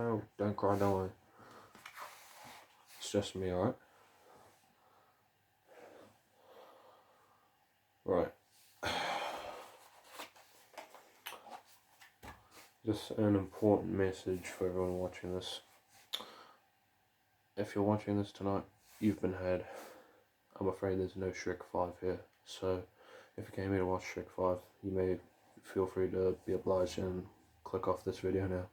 okay? Don't cry, don't worry. It's just me, alright? Right. Just an important message for everyone watching this. If you're watching this tonight, you've been had. I'm afraid there's no Shrek 5 here, so if you came here to watch Shrek 5, you may feel free to be obliged and click off this video now.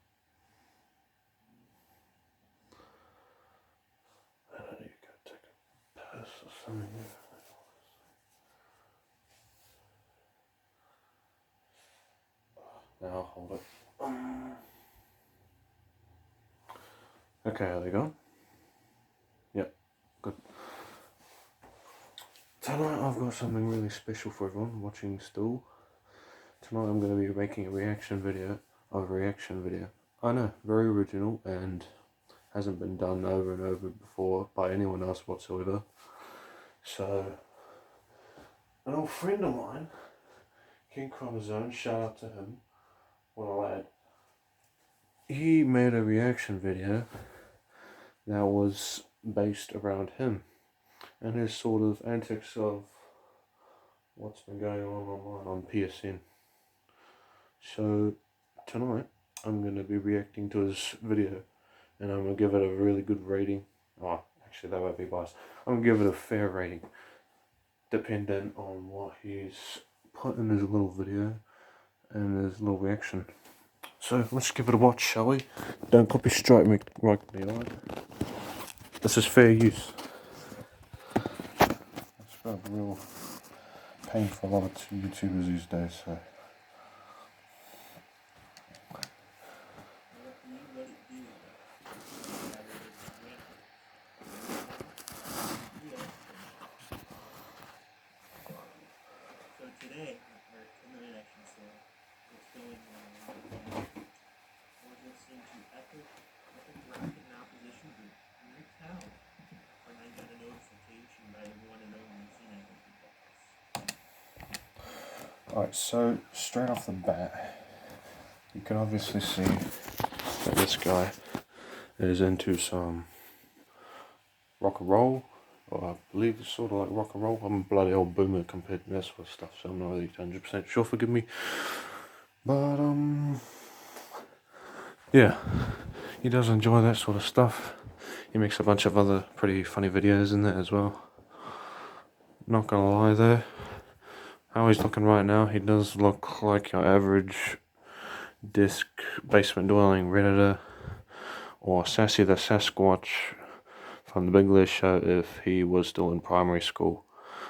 I don't need to go take a piss or something. Now I'll hold it. Okay, are they gone? Yep, good. Tonight I've got something really special for everyone watching still. Tonight I'm going to be making a reaction video of a reaction video. I know, very original and hasn't been done over and over before by anyone else whatsoever. So, an old friend of mine, King Chromosome, shout out to him, what a lad. He made a reaction video that was based around him and his sort of antics of what's been going on online on PSN. So tonight I'm going to be reacting to his video and I'm going to give it a really good rating. Oh, actually that won't be biased. I'm going to give it a fair rating dependent on what he's put in his little video and his little reaction. So let's give it a watch, shall we? Don't copy strike me right behind. This is fair use. It's got a real pain for a lot of YouTubers these days, so. Today, or in the reaction show, what's going on? We're listening to Epic Rocket in Opposition Group, New Town, when I got a notification by the one and only Boss. Alright, so straight off the bat, you can obviously see that this guy is into some rock and roll, or I believe it's sort of like rock and roll. I'm a bloody old boomer compared to this sort of stuff, so I'm not really 100% sure, forgive me. But, yeah, he does enjoy that sort of stuff. He makes a bunch of other pretty funny videos in there as well. Not gonna lie though, how he's looking right now, he does look like your average disc basement dwelling Redditor or Sassy the Sasquatch from the Big List Show if he was still in primary school.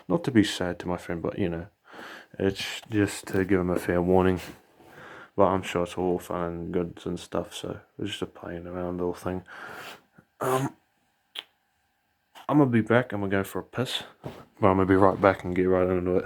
Not to be sad to my friend, but you know, it's just to give him a fair warning. But I'm sure it's all fun and good and stuff, so it's just a playing around little thing. I'm gonna be back, I'm gonna go for a piss, but I'm gonna be right back and get right into it.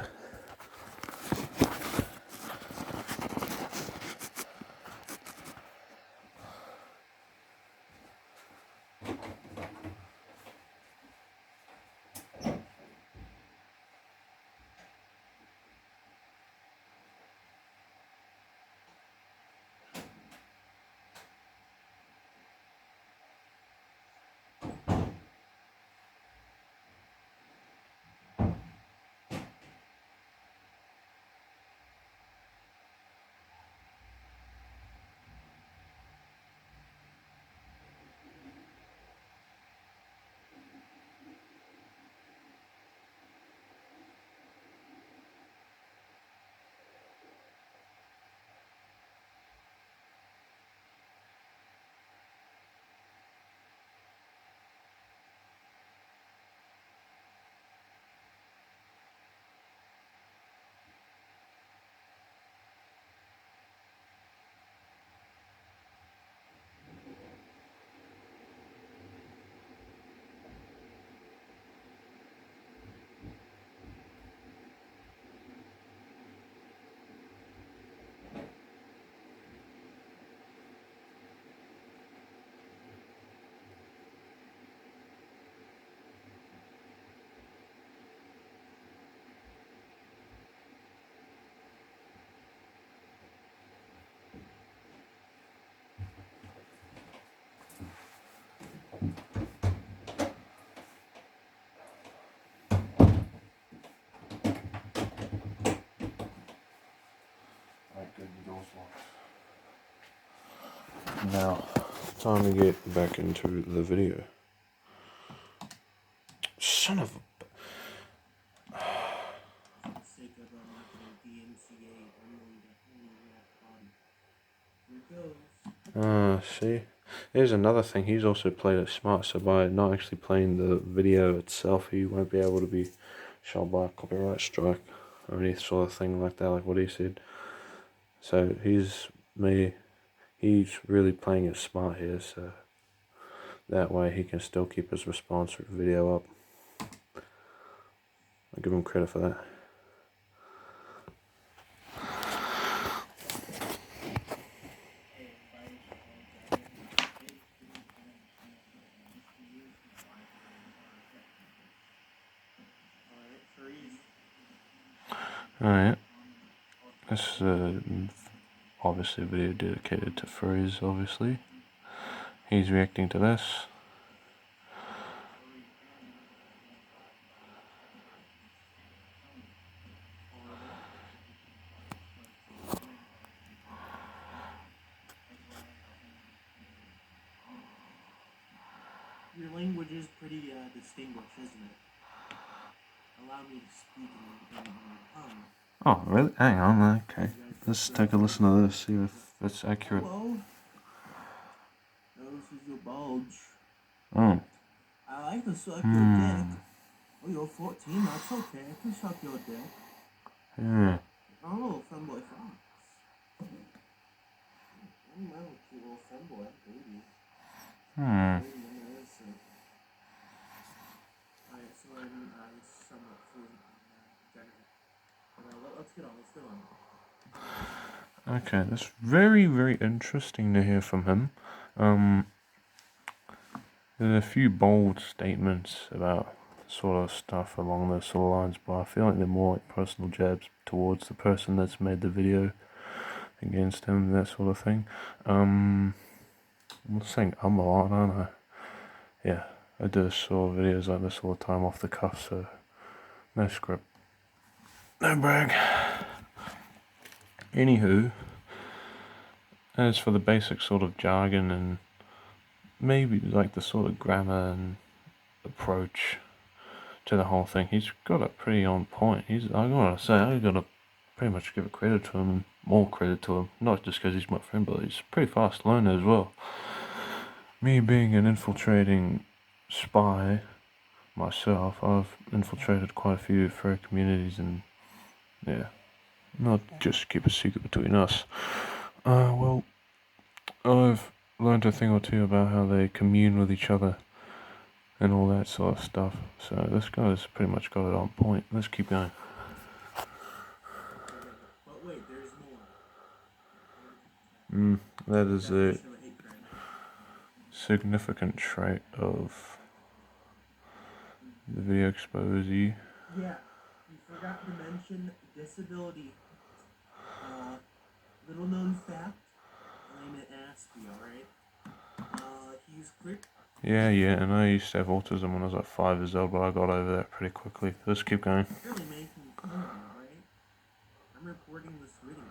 Now, time to get back into the video. Son of a... For the sake of marketing DMCA only rap body. Here it goes. See? Here's another thing. He's also played it smart, so by not actually playing the video itself, he won't be able to be shot by a copyright strike or any sort of thing like that, like what he said. So he's really playing it smart here, so that way he can still keep his response video up. I give him credit for that. Alright, this is obviously a video dedicated to Freeze, obviously. He's reacting to this. Your language is pretty distinguished, isn't it? Allow me to speak in your tongue. Oh, really? Hang on, okay. Let's take a listen to this, see if it's accurate. Hello? This is your bulge. Oh. I like to suck your dick. Oh, you're 14, that's okay. I can suck your dick. Yeah. Oh, femboy fox. I'm a cute little femboy, baby. Alright, so I'm somewhat fluent in general. But let's get on. Okay, that's very, very interesting to hear from him. There's a few bold statements about sort of stuff along those sort of lines, but I feel like they're more like personal jabs towards the person that's made the video against him, that sort of thing. I'm saying a lot, aren't I? Yeah, I do sort of videos like this all the time off the cuff, so no script. No brag. Anywho, as for the basic sort of jargon and maybe like the sort of grammar and approach to the whole thing, he's got it pretty on point. I gotta pretty much give it credit to him, and more credit to him, not just because he's my friend, but he's a pretty fast learner as well. Me being an infiltrating spy myself, I've infiltrated quite a few furry communities, and yeah, not just keep a secret between us. Well, I've learned a thing or two about how they commune with each other and all that sort of stuff. So this guy's pretty much got it on point. Let's keep going. But wait, there's more. That is a significant trait of the video exposee. Yeah, you forgot to mention disability. Little known fact, I'm an Aspie, alright? He's quick. Yeah, and I used to have autism when I was like 5 years old, but I got over that pretty quickly. Let's keep going. You're really making fun of me, alright? I'm recording this video.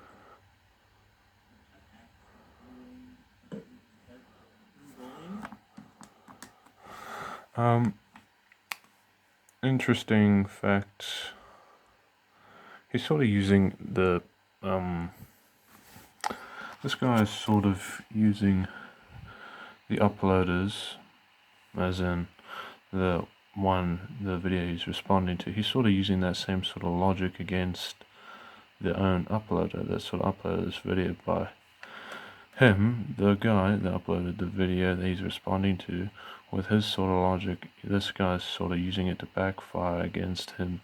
Interesting fact. He's sort of using the, this guy is sort of using the uploaders, as in the video he's responding to. He's sort of using that same sort of logic against the own uploader that sort of uploaded this video by him, the guy that uploaded the video that he's responding to. With his sort of logic, this guy's sort of using it to backfire against him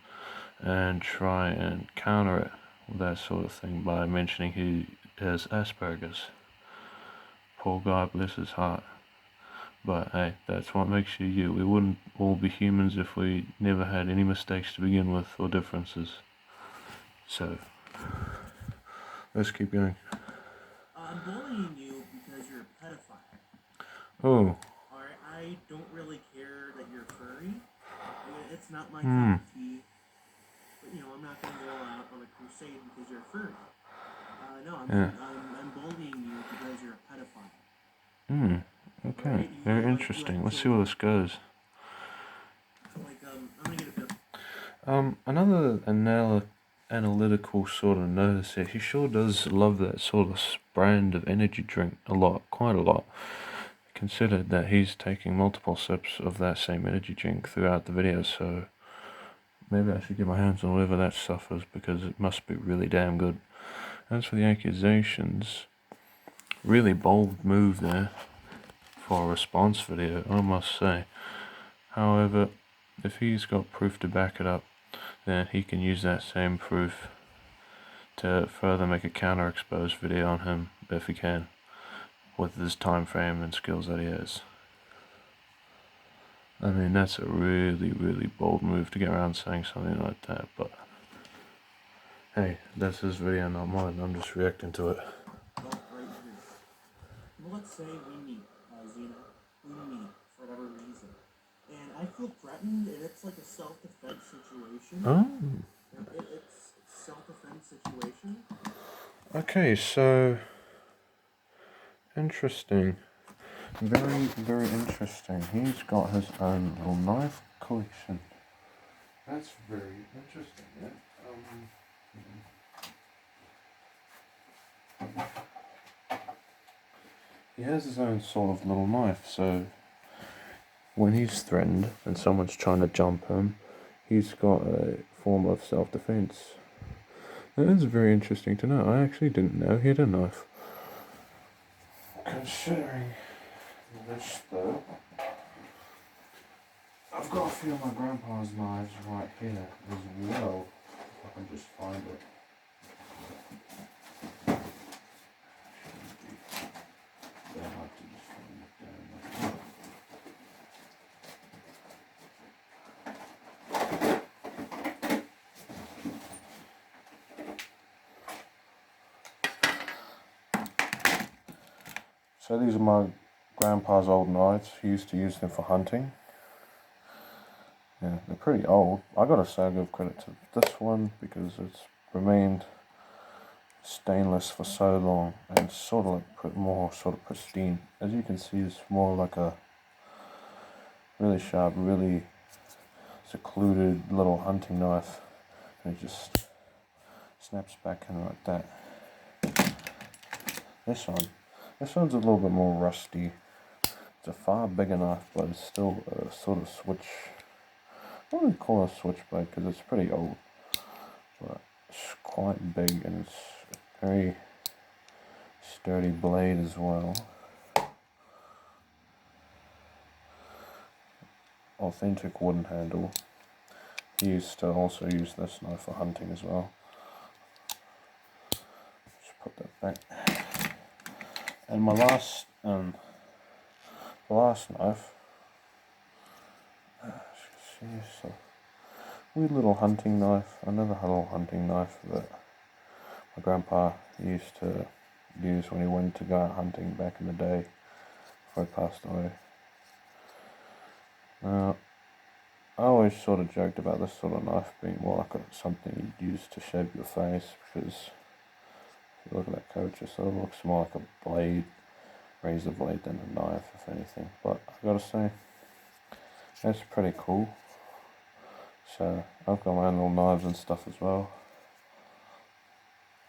and try and counter it with that sort of thing by mentioning he has Asperger's. Poor guy, bless his heart. But hey, that's what makes you you. We wouldn't all be humans if we never had any mistakes to begin with or differences. So, let's keep going. I'm bullying you because you're a pedophile. Oh. Alright, I don't really care that you're furry. It's not my cup of tea. But, I'm not going to go out on a crusade because you're furry. No, Yeah. I'm bullying you because you're a pedophile. Okay. Right? Very You interesting. like Let's see where this goes. like, I'm gonna get a bit. Another analytical sort of notice here. He sure does love that sort of brand of energy drink a lot, quite a lot. Consider that he's taking multiple sips of that same energy drink throughout the video, so maybe I should get my hands on whatever that stuff is, because it must be really damn good. As for the accusations, really bold move there for a response video, I must say. However, if he's got proof to back it up, then he can use that same proof to further make a counter-exposed video on him, if he can, with his time frame and skills that he has. I mean, that's a really, really bold move to get around saying something like that, but hey, that's his video, not mine. I'm just reacting to it. Well, right here. Well, let's say we meet, Xena. We meet for whatever reason, and I feel threatened, and it's like a self-defense situation. Oh. It's self-defense situation. Okay, so interesting. Very, very interesting. He's got his own little knife collection. That's very interesting, yeah. He has his own sort of little knife, so when he's threatened and someone's trying to jump him, he's got a form of self-defense. That is very interesting to know. I actually didn't know he had a knife. Considering this, though, I've got a few of my grandpa's knives right here as well. If I can just find it. So these are my grandpa's old knives. He used to use them for hunting. Yeah, they're pretty old. I gotta say, I give credit to this one because it's remained stainless for so long and sort of like more sort of pristine. As you can see, it's more like a really sharp, really secluded little hunting knife, and it just snaps back in like that. This one's a little bit more rusty. It's a far bigger knife, but it's still a sort of switch. I wouldn't call it a switchblade because it's pretty old, but it's quite big and it's a very sturdy blade as well. Authentic wooden handle. He used to also use this knife for hunting as well. Just put that back. And my last knife. It's a wee little hunting knife. Another little hunting knife that my grandpa used to use when he went to go out hunting back in the day before he passed away. Now, I always sort of joked about this sort of knife being more like something you'd use to shave your face, because if you look at that coat, it sort of looks more like a blade, razor blade, than a knife, if anything. But I gotta say, that's pretty cool. So I've got my own little knives and stuff as well.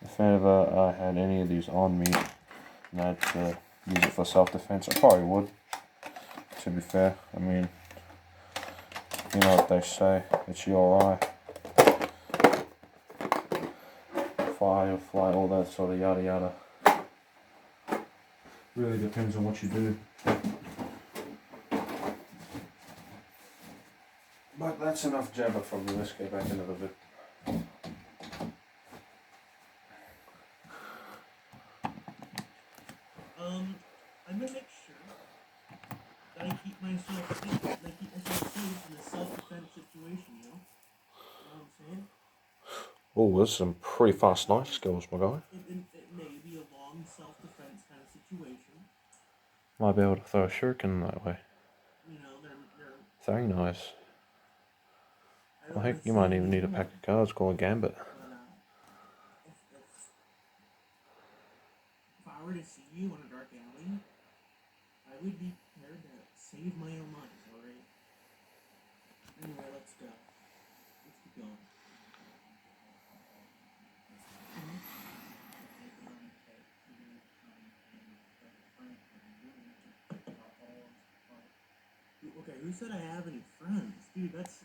If ever I had any of these on me and I had to use it for self-defense, I probably would, to be fair. I mean, you know what they say, it's your eye. Fire, fly, all that sort of yada yada. Really depends on what you do. But that's enough jabber from me. Let's get back into the vid. I'm gonna make sure that I keep myself safe in a self-defense situation, you know? You know what I'm saying? Oh, there's some pretty fast knife skills, my guy. It may be a long self-defense kind of situation. Might be able to throw a shuriken that way. You know, they're Throwing knives. I don't Well, wanna heck, you say might even any need a more, pack of cards called a gambit. but, if were to see you in a dark alley, I would be prepared to save my own life, alright? Anyway, let's go. Let's keep going. Okay, who said I have any friends? Dude, that's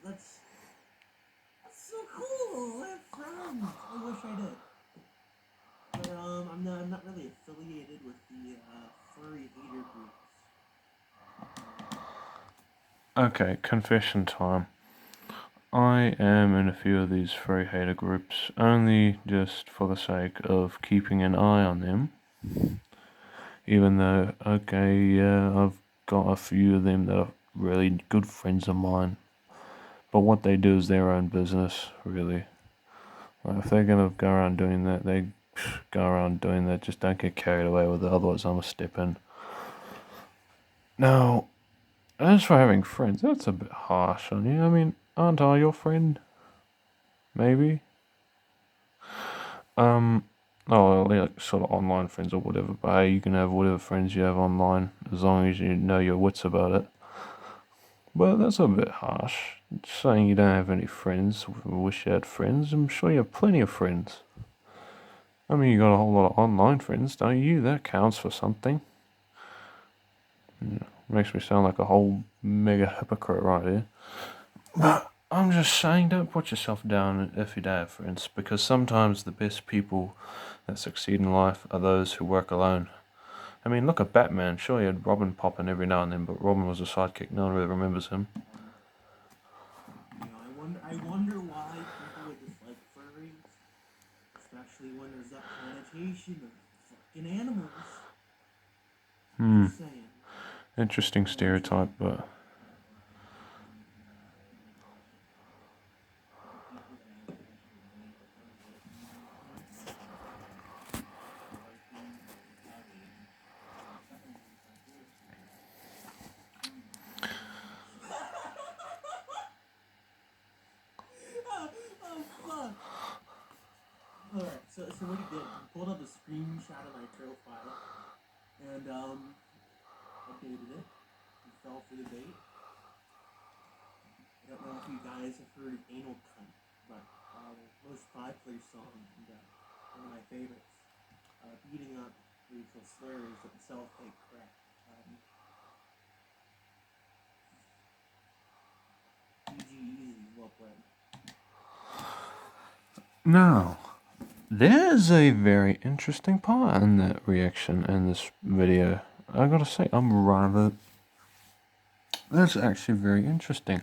so cool! I have friends! I wish I did. But, I'm not really affiliated with the, furry hater groups. Okay, confession time. I am in a few of these furry hater groups, only just for the sake of keeping an eye on them. Even though, okay, yeah, I've got a few of them that are really good friends of mine. But what they do is their own business, really. Like, if they're gonna go around doing that, they go around doing that. Just don't get carried away with it, otherwise I'm a step in. Now, as for having friends, that's a bit harsh on you. I mean, aren't I your friend? Maybe? Oh, like sort of online friends or whatever, but hey, you can have whatever friends you have online, as long as you know your wits about it. But that's a bit harsh. Saying you don't have any friends, wish you had friends. I'm sure you have plenty of friends. I mean, you got a whole lot of online friends, don't you? That counts for something. Makes me sound like a whole mega hypocrite right here. But I'm just saying, don't put yourself down if you don't have friends, because sometimes the best people that succeed in life are those who work alone. I mean, look at Batman. Sure, he had Robin pop in every now and then, but Robin was a sidekick. No one really remembers him. You know, I wonder why people would dislike furries, especially when there's that connotation of fucking animals. Just saying. Interesting stereotype, but Oh fuck! Alright, so what he did, he pulled up a screenshot of my profile and updated it. He fell for the bait. I don't know if you guys have heard of Anal Cunt, but most popular song and one of my favorites. Beating up racial slurs that self-hate crap. PG Easy, well played. no. There's a very interesting part in that reaction in this video. I gotta say, that's actually very interesting.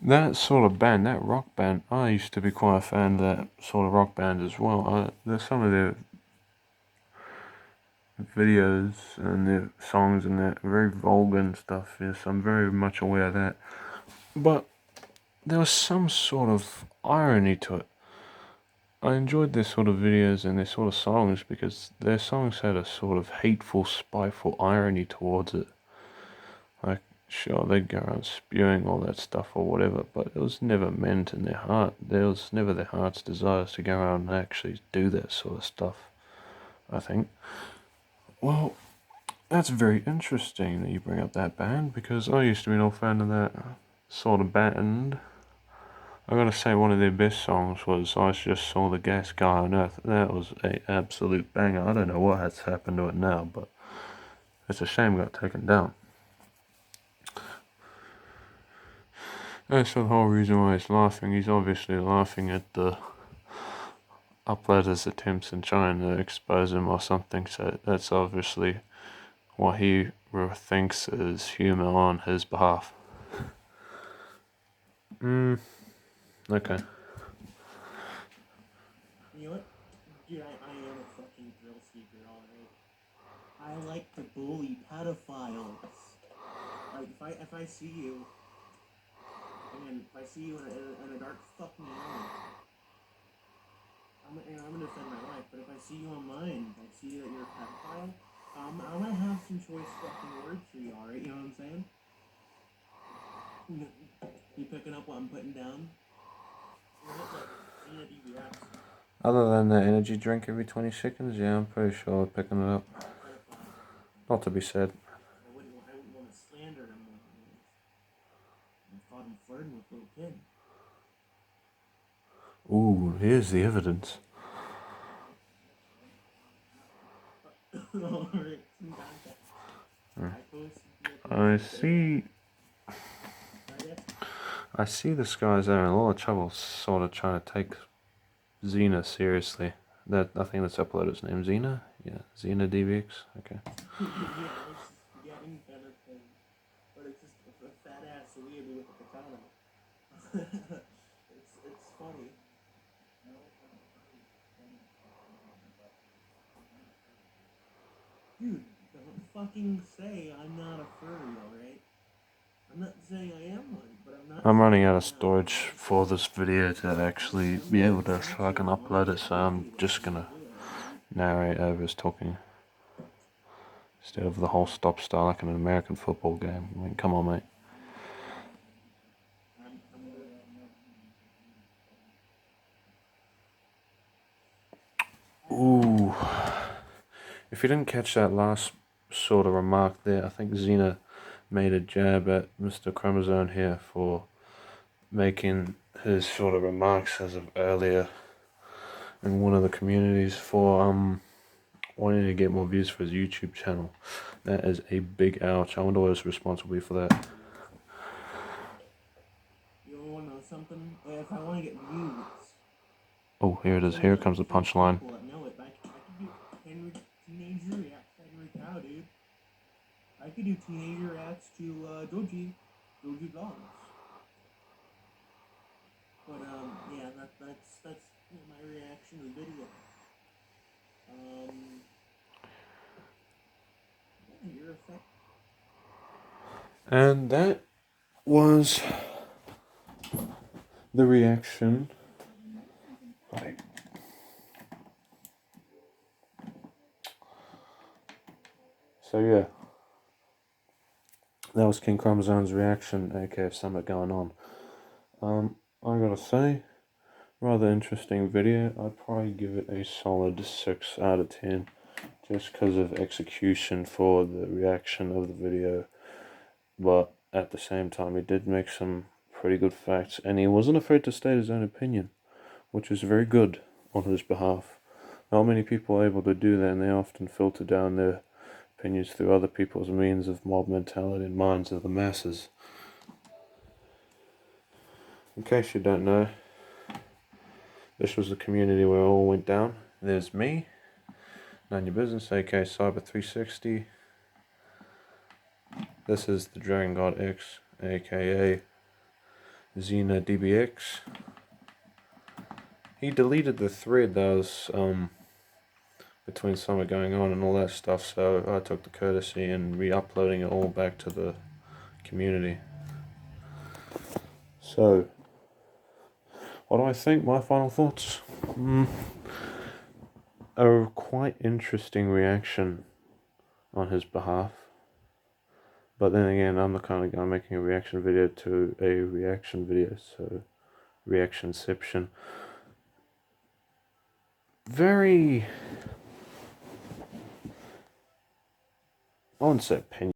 That sort of band, that rock band, I used to be quite a fan of that sort of rock band as well. There's some of their videos and their songs and that very vulgar and stuff. Yes, I'm very much aware of that. But there was some sort of irony to it. I enjoyed their sort of videos and their sort of songs because their songs had a sort of hateful, spiteful irony towards it. Like, sure, they'd go around spewing all that stuff or whatever, but it was never meant in their heart. There was never their heart's desires to go around and actually do that sort of stuff, I think. Well, that's very interesting that you bring up that band, because I used to be an old fan of that sort of band. I gotta say, one of their best songs was I Just Saw the Gas Guy on Earth. That was a absolute banger. I don't know what has happened to it now, but it's a shame it got taken down. That's the whole reason why he's laughing. He's obviously laughing at the uploader's attempts in trying to expose him or something, so that's obviously what he thinks is humour on his behalf. Okay. You know what? Dude, I am a fucking thrill seeker, alright? I like to bully pedophiles. Like, if I see you, and if I see you in a dark fucking alley, I'm gonna defend my life, but if I see you online, if I see that you're a pedophile, I might have some choice fucking words for you, alright? You know what I'm saying? You picking up what I'm putting down? Other than the energy drink every 20 seconds, yeah, I'm pretty sure I'm picking it up. Not to be said. I wouldn't want to slander him more than this. I thought him flirting with little kid. Ooh, here's the evidence. Alright, some context. I see this guy's having a lot of trouble sort of trying to take Xena seriously. I think that's uploader's name. Xena? Yeah, Xena DVX. Okay. Yeah, it's just getting better thing. But it's just a fat ass weird with a katana. it's funny. Dude, don't fucking say I'm not a furry, alright? I'm not saying I am one, but I'm not. I'm running out of storage for this video to actually be able to fucking upload it, so I'm just gonna narrate over his talking instead of the whole stop start like in an American football game. I mean, come on, mate. Ooh. If you didn't catch that last sort of remark there, I think Xena made a jab at Mr. Chromosome here for making his sort of remarks as of earlier in one of the communities for wanting to get more views for his YouTube channel. That is a big ouch. I wonder what his response will be for that. You want to know something? If I want to get views. Oh, here it is. Here comes the punchline. No, I could do Henry Teenager reacts to Henry Cow, dude. I could do Teenager reacts to Doji Vlogs. But yeah, that's my reaction to the video. Yeah, your effect. And that was the reaction. Right. So yeah, that was King Chromosome's reaction, aka something going on. I gotta say, rather interesting video. I'd probably give it a solid 6 out of 10, just because of execution for the reaction of the video. But at the same time, he did make some pretty good facts, and he wasn't afraid to state his own opinion, which is very good on his behalf. Not many people are able to do that, and they often filter down their opinions through other people's means of mob mentality and minds of the masses. In case you don't know, this was the community where it all went down. There's me, None Your Business, aka Cyber360. This is the Dragon God X, aka Xena DBX. He deleted the thread that was between summer going on and all that stuff, so I took the courtesy in re-uploading it all back to the community. So, what do I think? My final thoughts? A quite interesting reaction on his behalf. But then again, I'm the kind of guy making a reaction video to a reaction video, so reactionception. Very, I wouldn't say opinion.